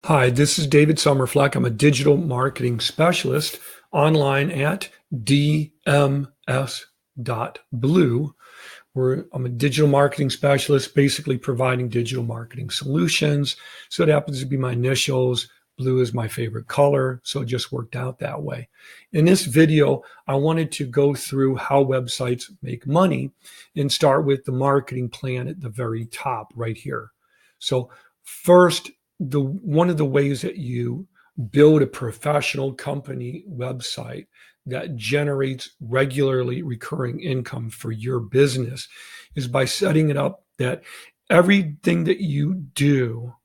Hi, this is David Summerfleck. I'm a digital marketing specialist online at dms.blue, where I'm a digital marketing specialist, basically providing digital marketing solutions. So it happens to be my initials. Blue is my favorite color, so it just worked out that way. In this video, I wanted to go through how websites make money and start with the marketing plan at the very top right here. So first, one of the ways that you build a professional company website that generates regularly recurring income for your business is by setting it up that everything that you do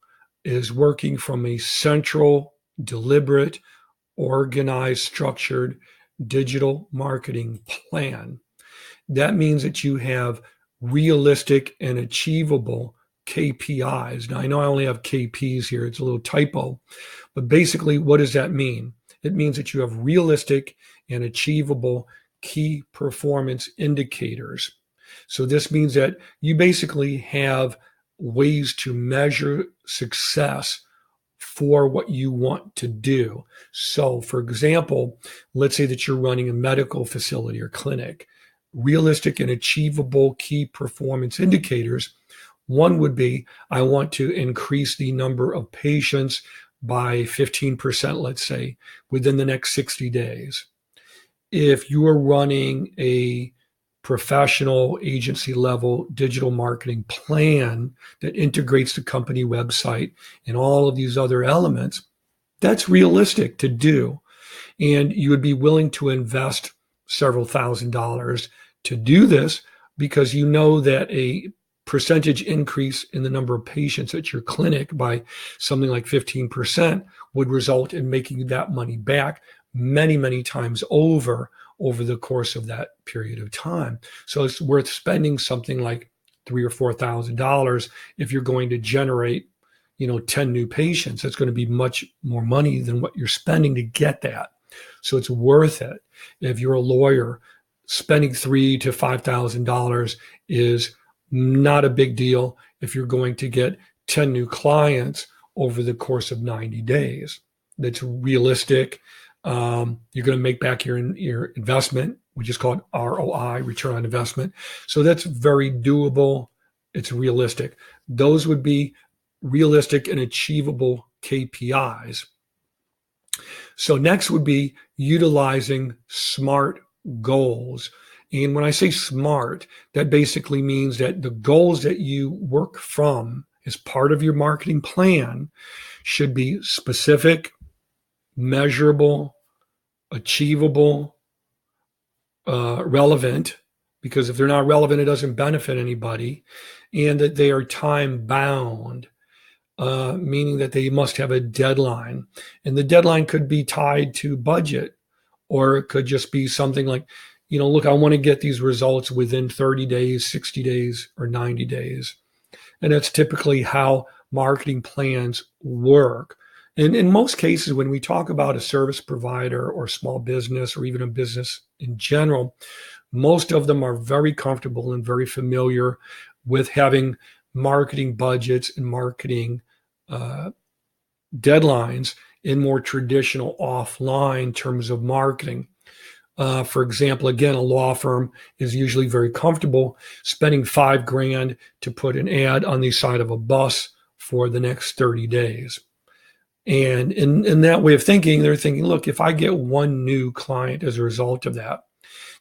is working from a central, deliberate, organized, structured digital marketing plan. That means that you have realistic and achievable KPIs. Now, I know I only have KPs here. It's a little typo, but basically, what does that mean? It means that you have realistic and achievable key performance indicators. So this means that you basically have ways to measure success for what you want to do. So, for example, let's say that you're running a medical facility or clinic. Realistic and achievable key performance indicators. One would be, I want to increase the number of patients by 15%, let's say, within the next 60 days. If you are running a professional agency level digital marketing plan that integrates the company website and all of these other elements, that's realistic to do. And you would be willing to invest several $1,000s to do this because you know that a percentage increase in the number of patients at your clinic by something like 15% would result in making that money back many, many times over the course of that period of time. So it's worth spending something like $3,000 or $4,000 if you're going to generate, 10 new patients. That's going to be much more money than what you're spending to get that. So it's worth it. If you're a lawyer, spending $3,000 to $5,000 is not a big deal if you're going to get 10 new clients over the course of 90 days. That's realistic. You're going to make back your investment, which is called ROI, return on investment. So that's very doable. It's realistic. Those would be realistic and achievable KPIs. So next would be utilizing SMART goals. And when I say SMART, that basically means that the goals that you work from as part of your marketing plan should be specific, measurable, achievable, relevant, because if they're not relevant, it doesn't benefit anybody, and that they are time bound, meaning that they must have a deadline. And the deadline could be tied to budget, or it could just be something like, look, I want to get these results within 30 days, 60 days, or 90 days. And that's typically how marketing plans work. And in most cases, when we talk about a service provider or small business or even a business in general, most of them are very comfortable and very familiar with having marketing budgets and marketing deadlines in more traditional offline terms of marketing. For example, again, a law firm is usually very comfortable spending $5,000 to put an ad on the side of a bus for the next 30 days. And in that way of thinking, they're thinking, look, if I get one new client as a result of that,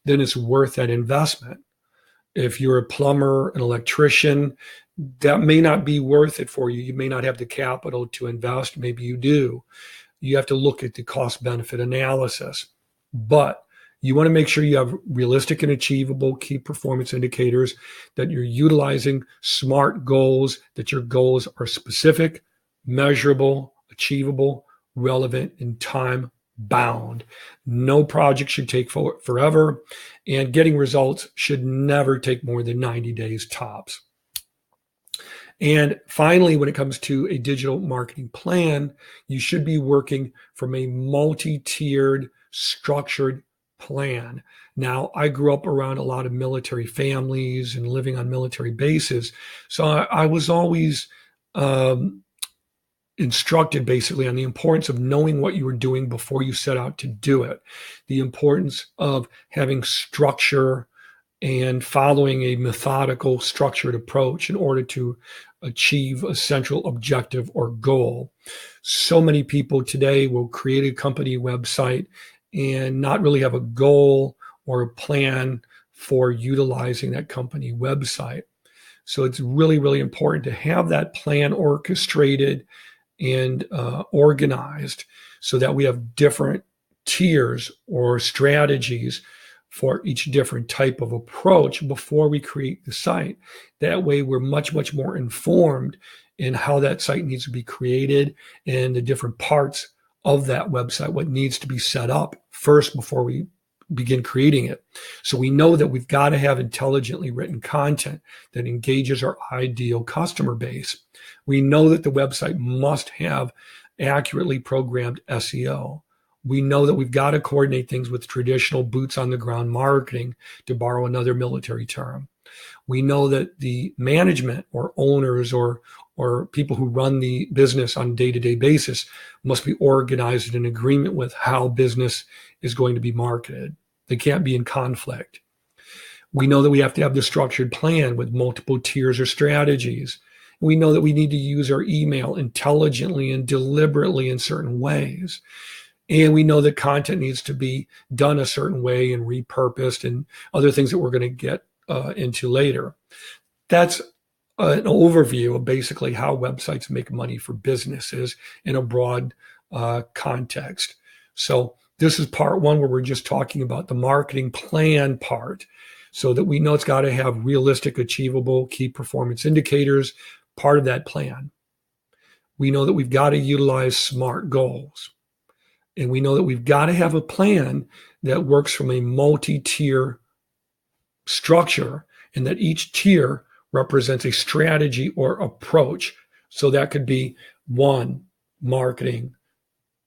then it's worth that investment. If you're a plumber, an electrician, that may not be worth it for you. You may not have the capital to invest. Maybe you do. You have to look at the cost benefit analysis. But you want to make sure you have realistic and achievable key performance indicators, that you're utilizing SMART goals, that your goals are specific, measurable, achievable, relevant, and time bound. No project should take forever, and getting results should never take more than 90 days tops. And finally, when it comes to a digital marketing plan, you should be working from a multi-tiered, structured plan. Now, I grew up around a lot of military families and living on military bases. So I was always instructed basically on the importance of knowing what you were doing before you set out to do it, the importance of having structure and following a methodical, structured approach in order to achieve a central objective or goal. So many people today will create a company website and not really have a goal or a plan for utilizing that company website. So it's really, really important to have that plan orchestrated and organized so that we have different tiers or strategies for each different type of approach before we create the site. That way we're much, much more informed in how that site needs to be created and the different parts of that website, what needs to be set up first before we begin creating it. So we know that we've got to have intelligently written content that engages our ideal customer base. We know that the website must have accurately programmed SEO. We know that we've got to coordinate things with traditional boots on the ground marketing, to borrow another military term. We know that the management or owners or people who run the business on a day-to-day basis must be organized in agreement with how business is going to be marketed. They can't be in conflict. We know that we have to have the structured plan with multiple tiers or strategies. We know that we need to use our email intelligently and deliberately in certain ways. And we know that content needs to be done a certain way and repurposed and other things that we're going to get into later. That's an overview of basically how websites make money for businesses in a broad context. So this is part one, where we're just talking about the marketing plan part, so that we know it's got to have realistic, achievable key performance indicators, part of that plan. We know that we've got to utilize SMART goals. And we know that we've got to have a plan that works from a multi-tier structure, and that each tier represents a strategy or approach. So that could be 1, marketing,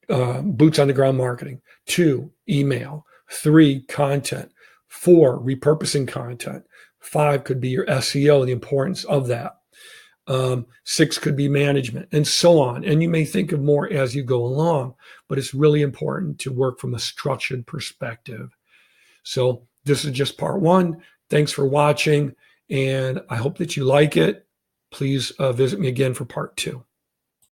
boots on the ground marketing. 2, email. 3, content. 4, repurposing content. 5 could be your SEO, the importance of that. 6 could be management, and so on. And you may think of more as you go along, but it's really important to work from a structured perspective. So this is just part one. Thanks for watching, and I hope that you like it. Please visit me again for part 2.